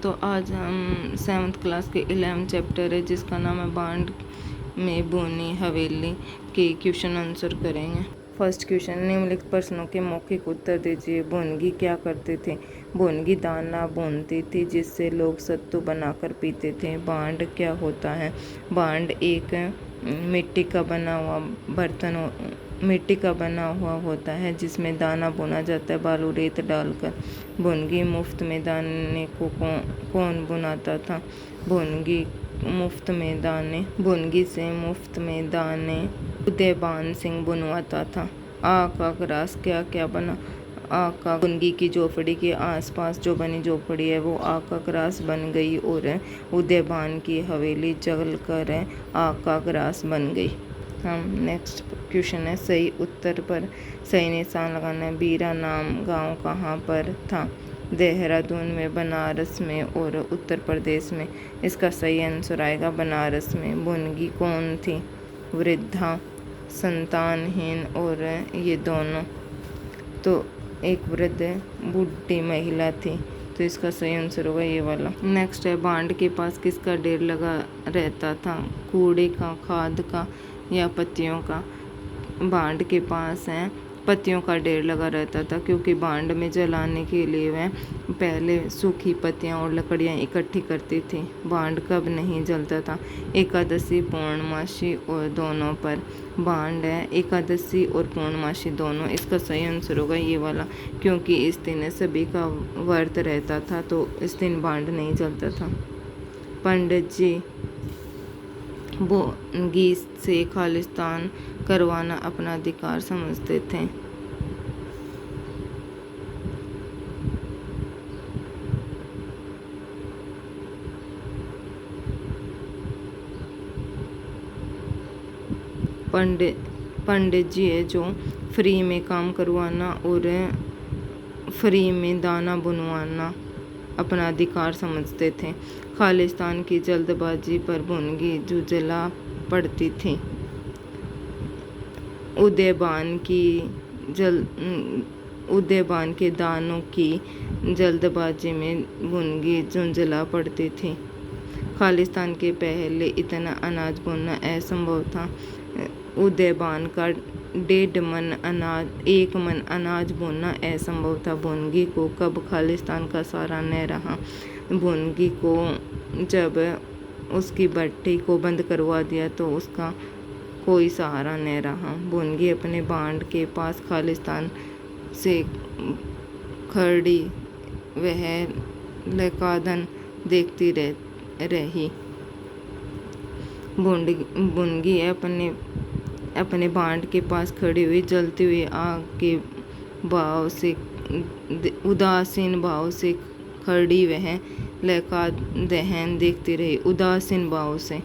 तो आज हम 7th क्लास के 11 चैप्टर है जिसका नाम है बांड में बोनी हवेली के क्वेश्चन आंसर करेंगे। फर्स्ट क्वेश्चन, निम्नलिखित प्रश्नों के मौखिक उत्तर दीजिए। बोनगी क्या करते थे? बोनगी दाना बोनती थी जिससे लोग सत्तू बनाकर पीते थे। बांड क्या होता है? बांड एक मिट्टी का बना हुआ बर्तन मिट्टी का बना हुआ होता है जिसमें दाना बुना जाता है बालू रेत डालकर। बोनगी मुफ्त में दाने को कौन बुनाता था? बोनगी मुफ्त में दाने बोनगी से मुफ्त में दाने उदयबान सिंह बुनवाता था। आ का ग्रास क्या क्या बना? आ का बोनगी की झोपड़ी के आसपास जो बनी झोपड़ी है वो आ का ग्रास बन गई और उदयबान की हवेली जल कर आ का ग्रास बन गई। हम नेक्स्ट क्वेश्चन है, सही उत्तर पर सही निशान लगाना है। बीरा नाम गांव कहाँ पर था? देहरादून में, बनारस में और उत्तर प्रदेश में। इसका सही आंसर आएगा बनारस में। बोनगी कौन थी? वृद्धा, संतानहीन और ये दोनों। तो एक वृद्ध बूढ़ी महिला थी, तो इसका सही आंसर होगा ये वाला। नेक्स्ट है, बांड के पास किसका ढेर लगा रहता था? कूड़े का, खाद का या पत्तियों का? बांड के पास है पत्तियों का ढेर लगा रहता था क्योंकि बांड में जलाने के लिए वह पहले सूखी पत्तियां और लकड़ियां इकट्ठी करती थी। बांड कब नहीं जलता था? एकादशी, पूर्णमासी और दोनों पर। बांड है एकादशी और पूर्णमासी दोनों। इसका सही आंसर होगा ये वाला, क्योंकि इस दिन सभी का व्रत रहता था तो इस दिन बांड नहीं जलता था। पंडित जी बोनगी से खालिस्तान करवाना अपना अधिकार समझते थे। पंडित जी है जो फ्री में काम करवाना और फ्री में दाना बुनवाना अपना अधिकार समझते थे। खालिस्तान की जल्दबाजी पर बोनगी जुझला पड़ती थी। उदयबान के दानों की जल्दबाजी में बोनगी जुझला पड़ती थी। खालिस्तान के पहले इतना अनाज बोना असंभव था। उदयबान का 1 मन अनाज बोना असंभव था। बोनगी को कब खालिस्तान का सहारा न रहा? बोनगी को जब उसकी भट्टी को बंद करवा दिया तो उसका कोई सहारा न रहा। बोनगी अपने बांड के पास खालिस्तान से खड़ी वह लकादन देखती रही। बोनगी अपने बांड के पास खड़ी हुई जलती हुई आग के भाव से उदासीन भाव से खड़ी वह लका दहन देखती रही। उदासीन भाव से।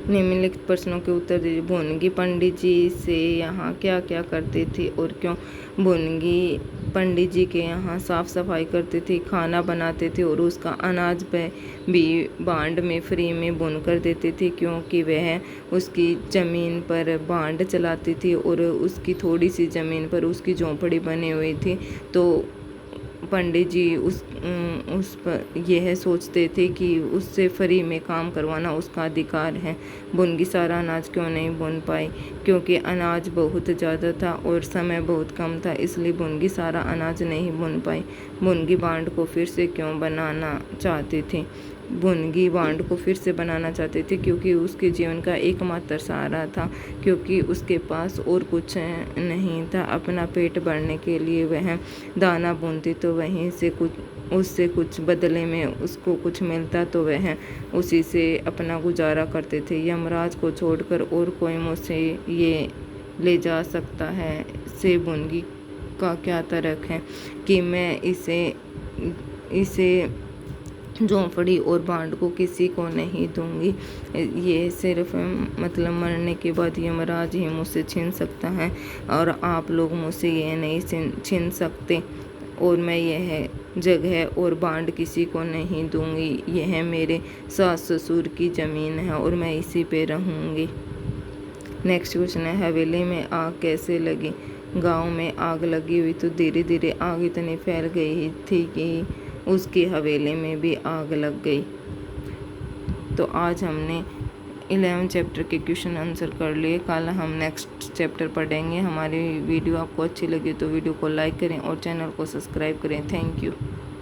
निम्नलिखित प्रश्नों के उत्तर दीजिए। बोनगी पंडित जी से यहाँ क्या क्या करती थी और क्यों? बोनगी पंडित जी के यहाँ साफ सफाई करती थी, खाना बनाती थी और उसका अनाज भी बांड में फ्री में बुनकर देती थी क्योंकि वह उसकी ज़मीन पर बांड चलाती थी और उसकी थोड़ी सी ज़मीन पर उसकी झोंपड़ी बनी हुई थी। तो पंडित जी उस पर यह सोचते थे कि उससे फ्री में काम करवाना उसका अधिकार है। बोनगी सारा अनाज क्यों नहीं बुन पाई? क्योंकि अनाज बहुत ज़्यादा था और समय बहुत कम था, इसलिए बोनगी सारा अनाज नहीं बुन पाई। बोनगी बांड को फिर से क्यों बनाना चाहती थी? बोनगी बांड को फिर से बनाना चाहती थी क्योंकि उसके जीवन का एकमात्र सहारा था, क्योंकि उसके पास और कुछ नहीं था। अपना पेट भरने के लिए वह दाना बुनती तो वहीं से उससे कुछ बदले में उसको कुछ मिलता तो वह उसी से अपना गुजारा करते थे। यमराज को छोड़कर और कोई मुझसे ये ले जा सकता है से बोनगी का क्या तर्क है कि मैं इसे झोंपड़ी और बांड को किसी को नहीं दूंगी। ये सिर्फ मतलब मरने के बाद यमराज ही मुझसे छीन सकता है और आप लोग मुझसे ये नहीं छीन सकते। और मैं यह जगह और बांड किसी को नहीं दूंगी। यह मेरे सास ससुर की ज़मीन है और मैं इसी पे रहूंगी। नेक्स्ट क्वेश्चन है, हवेली में आग कैसे लगी? गांव में आग लगी हुई तो धीरे धीरे आग इतनी फैल गई थी कि उसकी हवेली में भी आग लग गई। तो आज हमने 11 चैप्टर के क्वेश्चन आंसर कर लिए। कल हम नेक्स्ट चैप्टर पढ़ेंगे। हमारी वीडियो आपको अच्छी लगी तो वीडियो को लाइक करें और चैनल को सब्सक्राइब करें। Thank you.